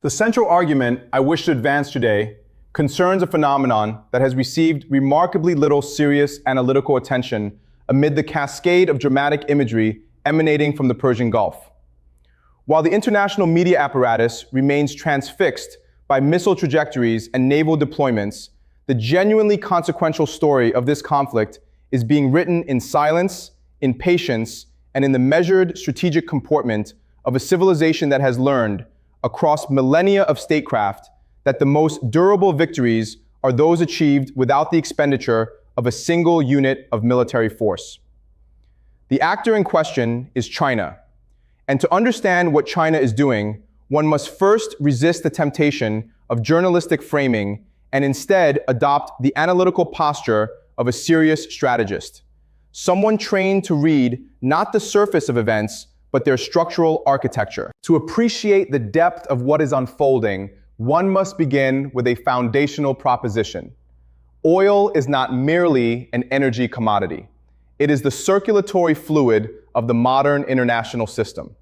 The central argument I wish to advance today concerns a phenomenon that has received remarkably little serious analytical attention amid the cascade of dramatic imagery emanating from the Persian Gulf. While the international media apparatus remains transfixed by missile trajectories and naval deployments, the genuinely consequential story of this conflict is being written in silence, in patience, and in the measured strategic comportment of a civilization that has learned, across millennia of statecraft, that the most durable victories are those achieved without the expenditure of a single unit of military force. The actor in question is China. And to understand what China is doing, one must first resist the temptation of journalistic framing and instead adopt the analytical posture of a serious strategist. Someone trained to read not the surface of events, but their structural architecture. To appreciate the depth of what is unfolding, one must begin with a foundational proposition. Oil is not merely an energy commodity. It is the circulatory fluid of the modern international system.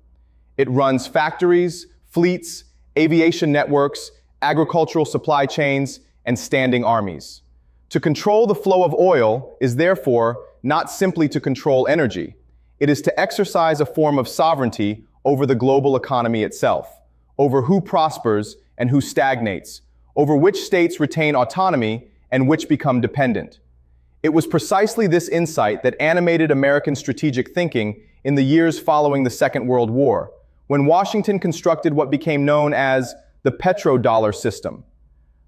It runs factories, fleets, aviation networks, agricultural supply chains, and standing armies. To control the flow of oil is therefore not simply to control energy. It is to exercise a form of sovereignty over the global economy itself, over who prospers and who stagnates, over which states retain autonomy and which become dependent. It was precisely this insight that animated American strategic thinking in the years following the Second World War, when Washington constructed what became known as the Petrodollar system.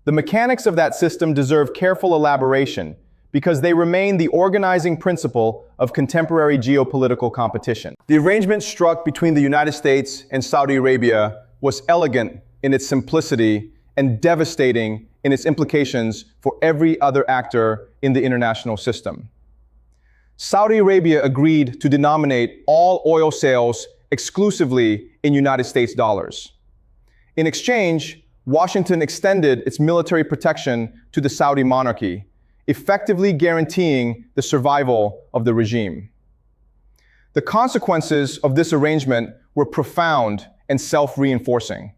The mechanics of that system deserve careful elaboration because they remain the organizing principle of contemporary geopolitical competition. The arrangement struck between the United States and Saudi Arabia was elegant in its simplicity and devastating in its implications for every other actor in the international system. Saudi Arabia agreed to denominate all oil sales exclusively in United States dollars. In exchange, Washington extended its military protection to the Saudi monarchy, effectively guaranteeing the survival of the regime. The consequences of this arrangement were profound and self-reinforcing.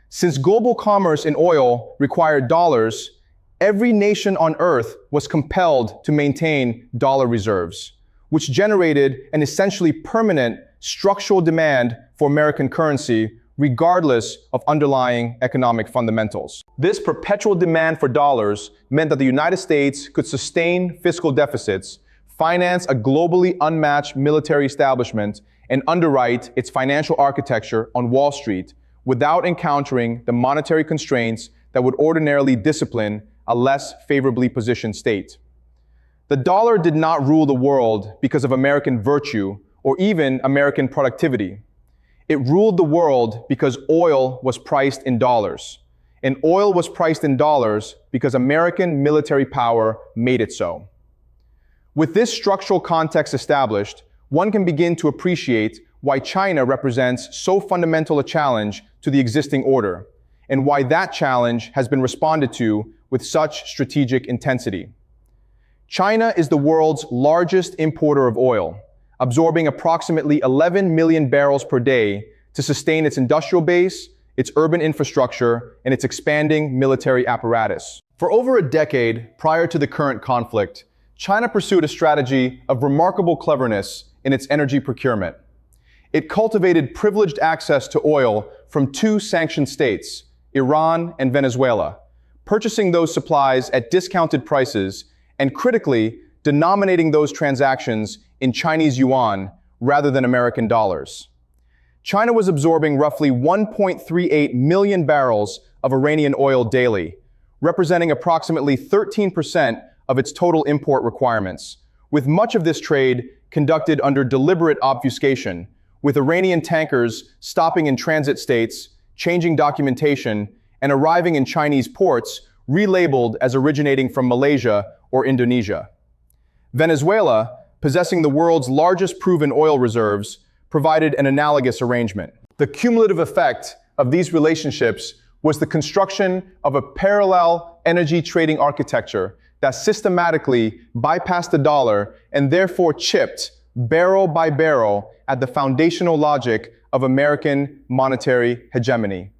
Since global commerce in oil required dollars, every nation on earth was compelled to maintain dollar reserves, which generated an essentially permanent structural demand for American currency, regardless of underlying economic fundamentals. This perpetual demand for dollars meant that the United States could sustain fiscal deficits, finance a globally unmatched military establishment, and underwrite its financial architecture on Wall Street without encountering the monetary constraints that would ordinarily discipline a less favorably positioned state. The dollar did not rule the world because of American virtue or even American productivity. It ruled the world because oil was priced in dollars. And oil was priced in dollars because American military power made it so. With this structural context established, one can begin to appreciate why China represents so fundamental a challenge to the existing order, and why that challenge has been responded to with such strategic intensity. China is the world's largest importer of oil, absorbing approximately 11 million barrels per day to sustain its industrial base, its urban infrastructure, and its expanding military apparatus. For over a decade prior to the current conflict, China pursued a strategy of remarkable cleverness in its energy procurement. It cultivated privileged access to oil from two sanctioned states, Iran and Venezuela, purchasing those supplies at discounted prices and critically denominating those transactions in Chinese yuan rather than American dollars. China was absorbing roughly 1.38 million barrels of Iranian oil daily, representing approximately 13% of its total import requirements, with much of this trade conducted under deliberate obfuscation, with Iranian tankers stopping in transit states, changing documentation, and arriving in Chinese ports relabeled as originating from Malaysia or Indonesia. Venezuela, possessing the world's largest proven oil reserves, provided an analogous arrangement. The cumulative effect of these relationships was the construction of a parallel energy trading architecture that systematically bypassed the dollar and therefore chipped barrel by barrel at the foundational logic of American monetary hegemony.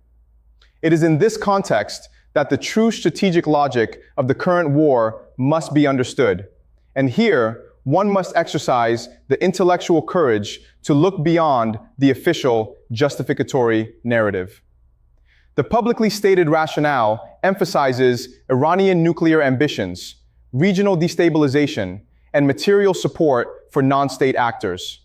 It is in this context that the true strategic logic of the current war must be understood. And here, one must exercise the intellectual courage to look beyond the official justificatory narrative. The publicly stated rationale emphasizes Iranian nuclear ambitions, regional destabilization, and material support for non-state actors.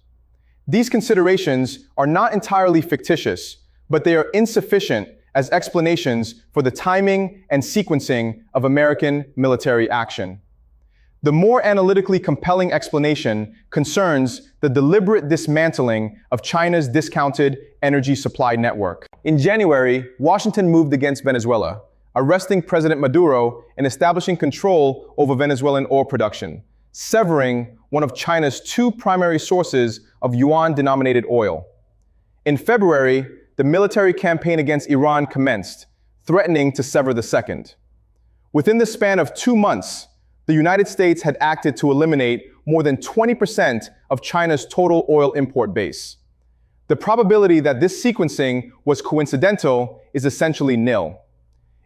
These considerations are not entirely fictitious, but they are insufficient as explanations for the timing and sequencing of American military action. The more analytically compelling explanation concerns the deliberate dismantling of China's discounted energy supply network. In January, Washington moved against Venezuela, arresting President Maduro and establishing control over Venezuelan oil production, severing one of China's two primary sources of yuan-denominated oil. In February, the military campaign against Iran commenced, threatening to sever the second. Within the span of 2 months, the United States had acted to eliminate more than 20% of China's total oil import base. The probability that this sequencing was coincidental is essentially nil.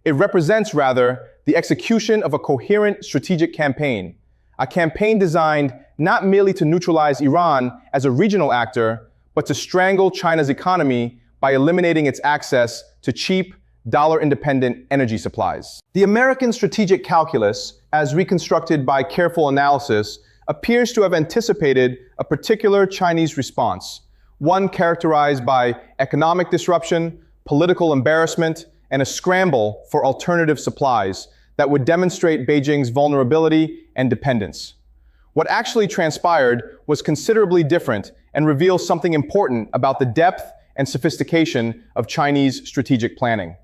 It represents, rather, the execution of a coherent strategic campaign, a campaign designed not merely to neutralize Iran as a regional actor, but to strangle China's economy by eliminating its access to cheap, dollar-independent energy supplies. The American strategic calculus, as reconstructed by careful analysis, appears to have anticipated a particular Chinese response, one characterized by economic disruption, political embarrassment, and a scramble for alternative supplies that would demonstrate Beijing's vulnerability and dependence. What actually transpired was considerably different and reveals something important about the depth and sophistication of Chinese strategic planning.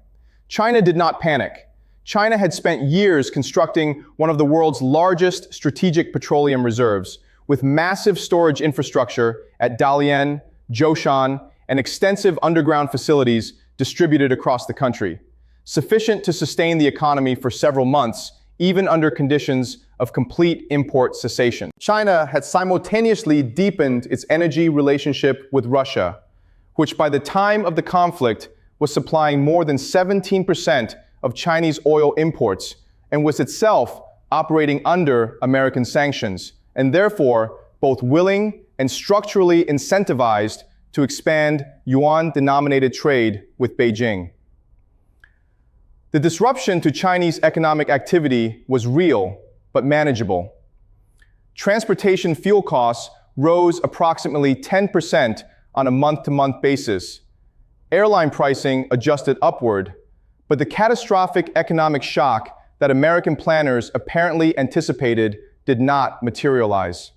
China did not panic. China had spent years constructing one of the world's largest strategic petroleum reserves, with massive storage infrastructure at Dalian, Zhoushan, and extensive underground facilities distributed across the country, sufficient to sustain the economy for several months, even under conditions of complete import cessation. China had simultaneously deepened its energy relationship with Russia, which by the time of the conflict was supplying more than 17% of Chinese oil imports and was itself operating under American sanctions, and therefore both willing and structurally incentivized to expand yuan-denominated trade with Beijing. The disruption to Chinese economic activity was real, but manageable. Transportation fuel costs rose approximately 10% on a month-to-month basis. Airline pricing adjusted upward, but the catastrophic economic shock that American planners apparently anticipated did not materialize.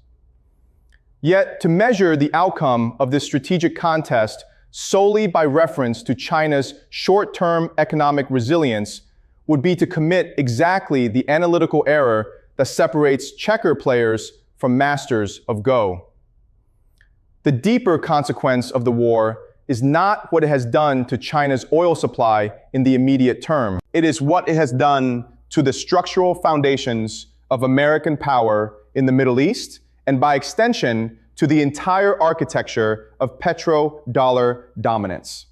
Yet, to measure the outcome of this strategic contest solely by reference to China's short-term economic resilience would be to commit exactly the analytical error that separates checker players from masters of Go. The deeper consequence of the war is not what it has done to China's oil supply in the immediate term. It is what it has done to the structural foundations of American power in the Middle East, and by extension, to the entire architecture of petrodollar dominance.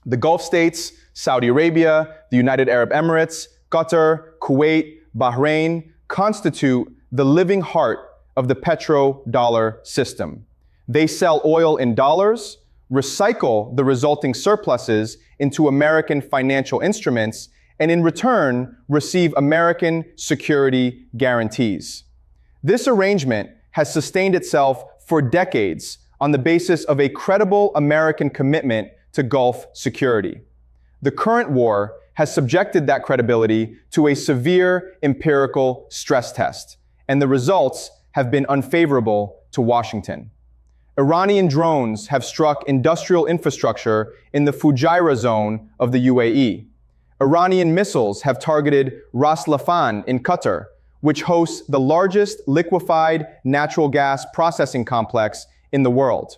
The Gulf states, Saudi Arabia, the United Arab Emirates, Qatar, Kuwait, Bahrain constitute the living heart of the petrodollar system. They sell oil in dollars, recycle the resulting surpluses into American financial instruments, and in return receive American security guarantees. This arrangement has sustained itself for decades on the basis of a credible American commitment to Gulf security. The current war has subjected that credibility to a severe empirical stress test, and the results have been unfavorable to Washington. Iranian drones have struck industrial infrastructure in the Fujairah zone of the UAE. Iranian missiles have targeted Ras Laffan in Qatar, which hosts the largest liquefied natural gas processing complex in the world.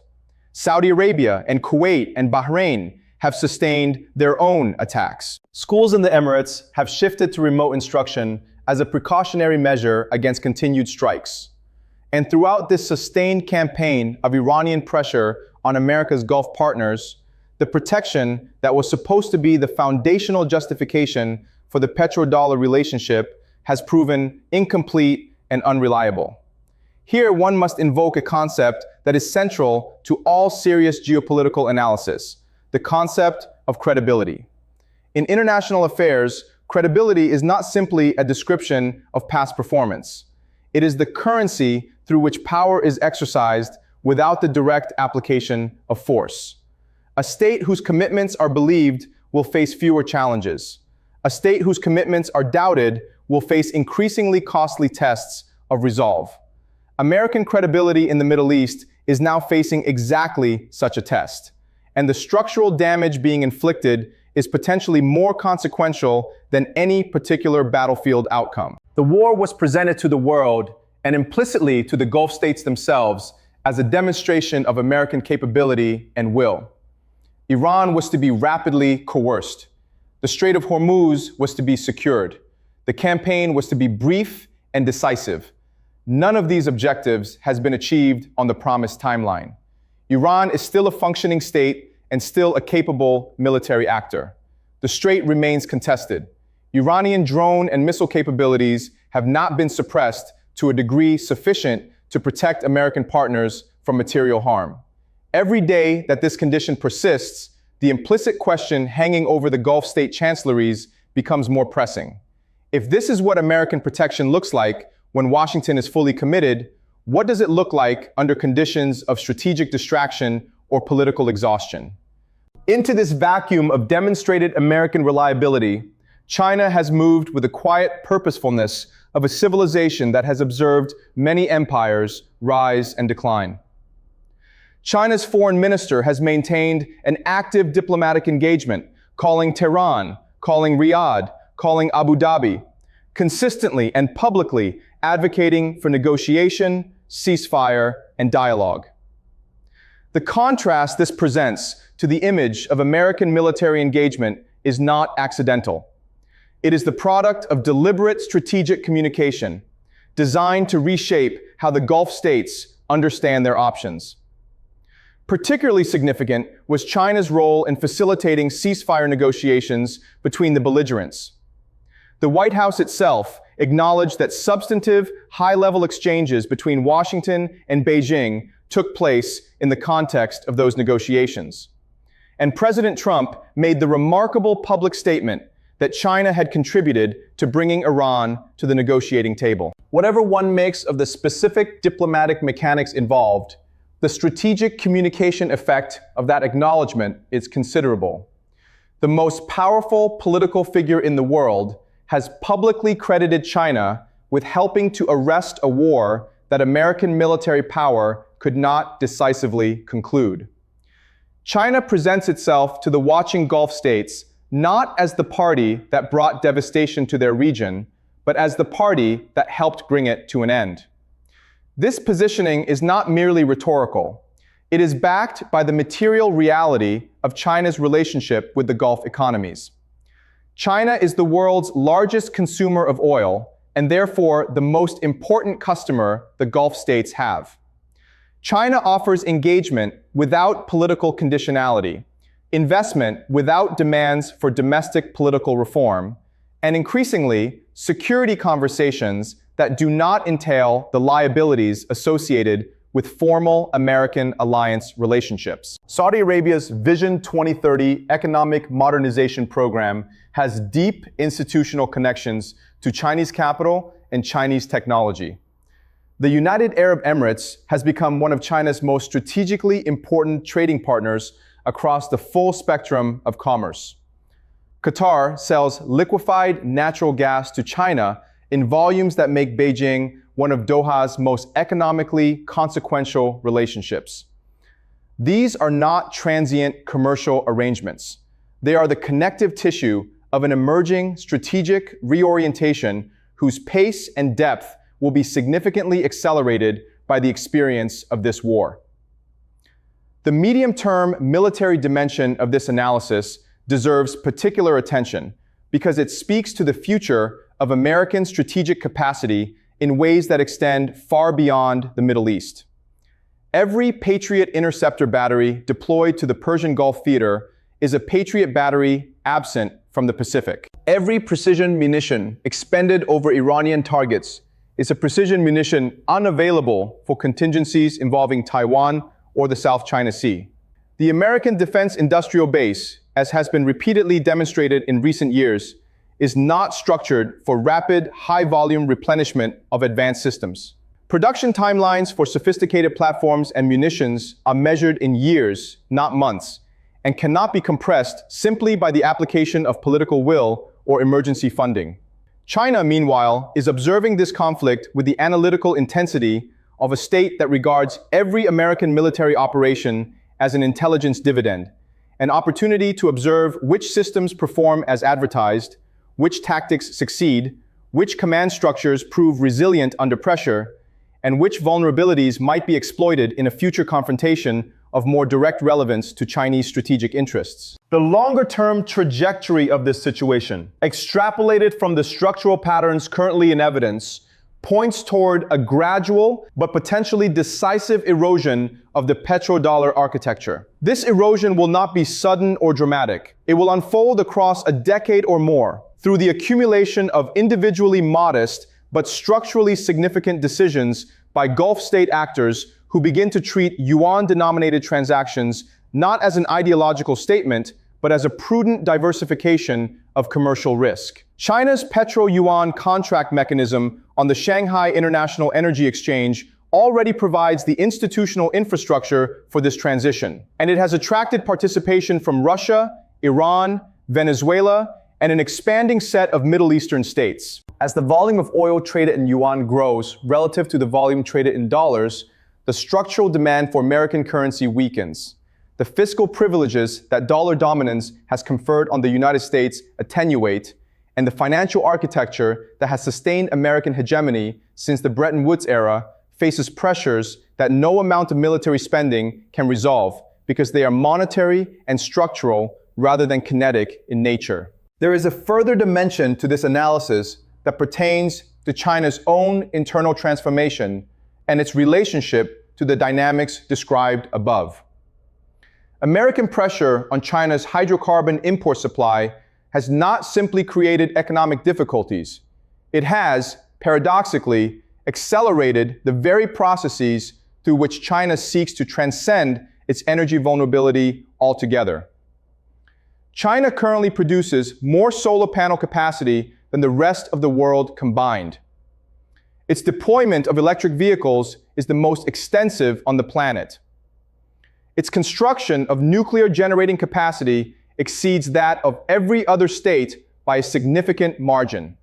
Saudi Arabia and Kuwait and Bahrain have sustained their own attacks. Schools in the Emirates have shifted to remote instruction as a precautionary measure against continued strikes. And throughout this sustained campaign of Iranian pressure on America's Gulf partners, the protection that was supposed to be the foundational justification for the petrodollar relationship has proven incomplete and unreliable. Here, one must invoke a concept that is central to all serious geopolitical analysis, the concept of credibility. In international affairs, credibility is not simply a description of past performance. It is the currency through which power is exercised without the direct application of force. A state whose commitments are believed will face fewer challenges. A state whose commitments are doubted will face increasingly costly tests of resolve. American credibility in the Middle East is now facing exactly such a test, and the structural damage being inflicted is potentially more consequential than any particular battlefield outcome. The war was presented to the world, and implicitly to the Gulf states themselves, as a demonstration of American capability and will. Iran was to be rapidly coerced. The Strait of Hormuz was to be secured. The campaign was to be brief and decisive. None of these objectives has been achieved on the promised timeline. Iran is still a functioning state and still a capable military actor. The strait remains contested. Iranian drone and missile capabilities have not been suppressed to a degree sufficient to protect American partners from material harm. Every day that this condition persists, the implicit question hanging over the Gulf state chancelleries becomes more pressing. If this is what American protection looks like when Washington is fully committed, what does it look like under conditions of strategic distraction or political exhaustion? Into this vacuum of demonstrated American reliability, China has moved with the quiet purposefulness of a civilization that has observed many empires rise and decline. China's foreign minister has maintained an active diplomatic engagement, calling Tehran, calling Riyadh, calling Abu Dhabi, consistently and publicly advocating for negotiation, ceasefire, and dialogue. The contrast this presents to the image of American military engagement is not accidental. It is the product of deliberate strategic communication, designed to reshape how the Gulf states understand their options. Particularly significant was China's role in facilitating ceasefire negotiations between the belligerents. The White House itself acknowledged that substantive, high-level exchanges between Washington and Beijing took place in the context of those negotiations. And President Trump made the remarkable public statement that China had contributed to bringing Iran to the negotiating table. Whatever one makes of the specific diplomatic mechanics involved, the strategic communication effect of that acknowledgement is considerable. The most powerful political figure in the world has publicly credited China with helping to arrest a war that American military power could not decisively conclude. China presents itself to the watching Gulf states not as the party that brought devastation to their region, but as the party that helped bring it to an end. This positioning is not merely rhetorical. It is backed by the material reality of China's relationship with the Gulf economies. China is the world's largest consumer of oil, and therefore the most important customer the Gulf states have. China offers engagement without political conditionality, investment without demands for domestic political reform, and increasingly, security conversations that do not entail the liabilities associated with formal American alliance relationships. Saudi Arabia's Vision 2030 economic modernization program has deep institutional connections to Chinese capital and Chinese technology. The United Arab Emirates has become one of China's most strategically important trading partners across the full spectrum of commerce. Qatar sells liquefied natural gas to China in volumes that make Beijing one of Doha's most economically consequential relationships. These are not transient commercial arrangements. They are the connective tissue of an emerging strategic reorientation whose pace and depth will be significantly accelerated by the experience of this war. The medium-term military dimension of this analysis deserves particular attention because it speaks to the future of American strategic capacity in ways that extend far beyond the Middle East. Every Patriot interceptor battery deployed to the Persian Gulf theater is a Patriot battery absent from the Pacific. Every precision munition expended over Iranian targets is a precision munition unavailable for contingencies involving Taiwan or the South China Sea. The American defense industrial base, as has been repeatedly demonstrated in recent years, is not structured for rapid, high-volume replenishment of advanced systems. Production timelines for sophisticated platforms and munitions are measured in years, not months, and cannot be compressed simply by the application of political will or emergency funding. China, meanwhile, is observing this conflict with the analytical intensity of a state that regards every American military operation as an intelligence dividend, an opportunity to observe which systems perform as advertised, which tactics succeed, which command structures prove resilient under pressure, and which vulnerabilities might be exploited in a future confrontation of more direct relevance to Chinese strategic interests. The longer-term trajectory of this situation, extrapolated from the structural patterns currently in evidence, points toward a gradual but potentially decisive erosion of the petrodollar architecture. This erosion will not be sudden or dramatic. It will unfold across a decade or more through the accumulation of individually modest but structurally significant decisions by Gulf state actors who begin to treat yuan-denominated transactions not as an ideological statement, but as a prudent diversification of commercial risk. China's petro-yuan contract mechanism on the Shanghai International Energy Exchange already provides the institutional infrastructure for this transition, and it has attracted participation from Russia, Iran, Venezuela, and an expanding set of Middle Eastern states. As the volume of oil traded in yuan grows relative to the volume traded in dollars, the structural demand for American currency weakens. The fiscal privileges that dollar dominance has conferred on the United States attenuate, and the financial architecture that has sustained American hegemony since the Bretton Woods era faces pressures that no amount of military spending can resolve because they are monetary and structural rather than kinetic in nature. There is a further dimension to this analysis that pertains to China's own internal transformation and its relationship to the dynamics described above. American pressure on China's hydrocarbon import supply has not simply created economic difficulties. It has, paradoxically, accelerated the very processes through which China seeks to transcend its energy vulnerability altogether. China currently produces more solar panel capacity than the rest of the world combined. Its deployment of electric vehicles is the most extensive on the planet. Its construction of nuclear generating capacity exceeds that of every other state by a significant margin.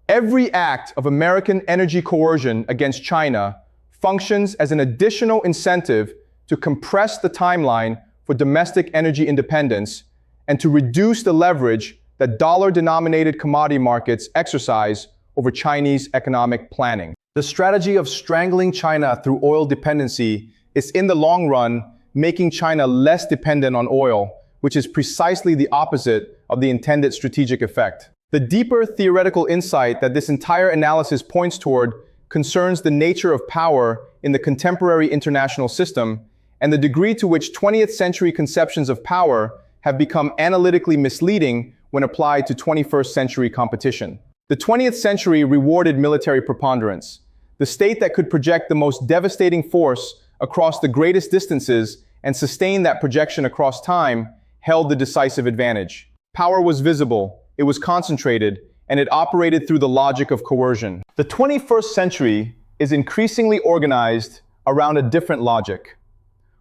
Every act of American energy coercion against China functions as an additional incentive to compress the timeline for domestic energy independence and to reduce the leverage that dollar-denominated commodity markets exercise over Chinese economic planning. The strategy of strangling China through oil dependency is in the long run making China less dependent on oil, which is precisely the opposite of the intended strategic effect. The deeper theoretical insight that this entire analysis points toward concerns the nature of power in the contemporary international system and the degree to which 20th century conceptions of power have become analytically misleading when applied to 21st century competition. The 20th century rewarded military preponderance. The state that could project the most devastating force across the greatest distances and sustain that projection across time held the decisive advantage. Power was visible, it was concentrated, and it operated through the logic of coercion. The 21st century is increasingly organized around a different logic,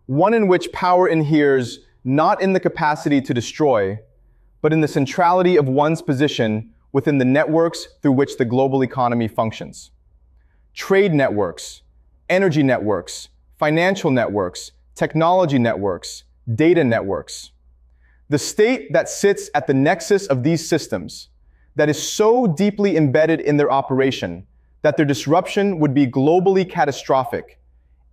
one in which power inheres not in the capacity to destroy, but in the centrality of one's position within the networks through which the global economy functions. Trade networks, energy networks, financial networks, technology networks, data networks. The state that sits at the nexus of these systems, that is so deeply embedded in their operation that their disruption would be globally catastrophic,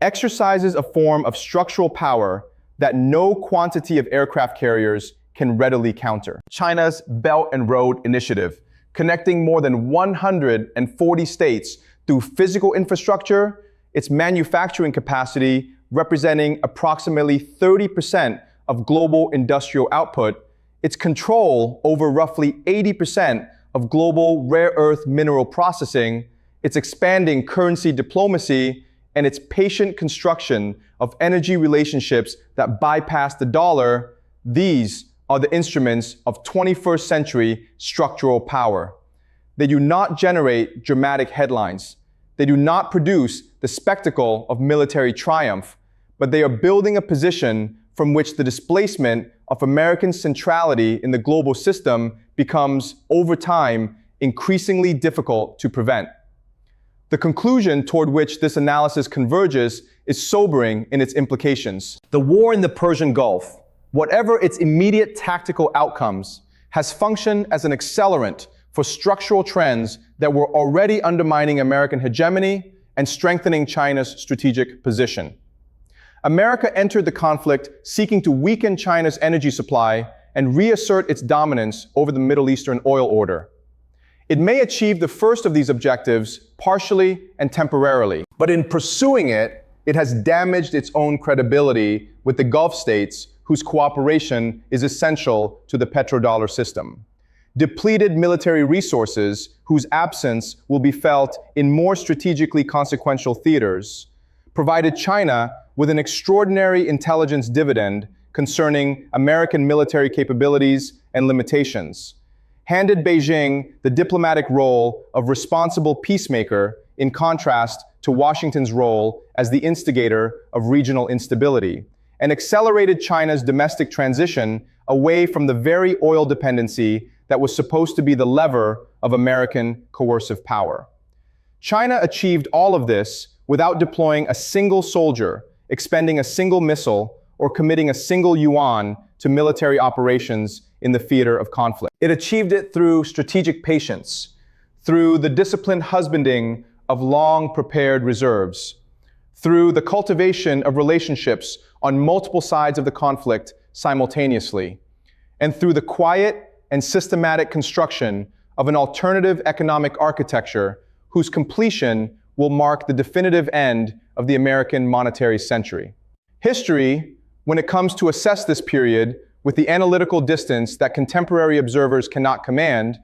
exercises a form of structural power that no quantity of aircraft carriers can readily counter. China's Belt and Road Initiative, connecting more than 140 states through physical infrastructure, its manufacturing capacity representing approximately 30% of global industrial output, its control over roughly 80% of global rare earth mineral processing, its expanding currency diplomacy, and its patient construction of energy relationships that bypass the dollar, these are the instruments of 21st century structural power. They do not generate dramatic headlines. They do not produce the spectacle of military triumph, but they are building a position from which the displacement of American centrality in the global system becomes, over time, increasingly difficult to prevent. The conclusion toward which this analysis converges is sobering in its implications. The war in the Persian Gulf, whatever its immediate tactical outcomes, has functioned as an accelerant for structural trends that were already undermining American hegemony and strengthening China's strategic position. America entered the conflict seeking to weaken China's energy supply and reassert its dominance over the Middle Eastern oil order. It may achieve the first of these objectives partially and temporarily, but in pursuing it, it has damaged its own credibility with the Gulf states whose cooperation is essential to the petrodollar system. Depleted military resources whose absence will be felt in more strategically consequential theaters, provided China with an extraordinary intelligence dividend concerning American military capabilities and limitations, handed Beijing the diplomatic role of responsible peacemaker in contrast to Washington's role as the instigator of regional instability, and accelerated China's domestic transition away from the very oil dependency that was supposed to be the lever of American coercive power. China achieved all of this without deploying a single soldier, expending a single missile, or committing a single yuan to military operations in the theater of conflict. It achieved it through strategic patience, through the disciplined husbanding of long-prepared reserves, through the cultivation of relationships on multiple sides of the conflict simultaneously, and through the quiet and systematic construction of an alternative economic architecture whose completion will mark the definitive end of the American monetary century. History, when it comes to assess this period with the analytical distance that contemporary observers cannot command,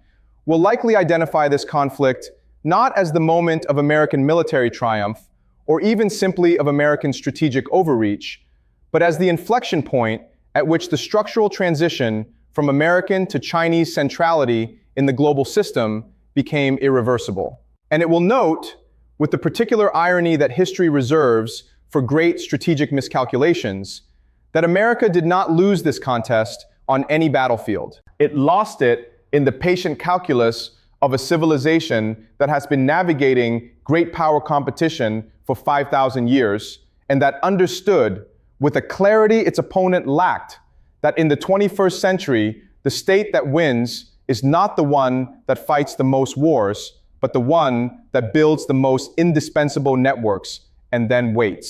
will likely identify this conflict not as the moment of American military triumph, or even simply of American strategic overreach, but as the inflection point at which the structural transition from American to Chinese centrality in the global system became irreversible. And it will note, with the particular irony that history reserves for great strategic miscalculations, that America did not lose this contest on any battlefield. It lost it in the patient calculus of a civilization that has been navigating great power competition for 5,000 years, and that understood, with a clarity its opponent lacked, that in the 21st century, the state that wins is not the one that fights the most wars, but the one that builds the most indispensable networks and then waits.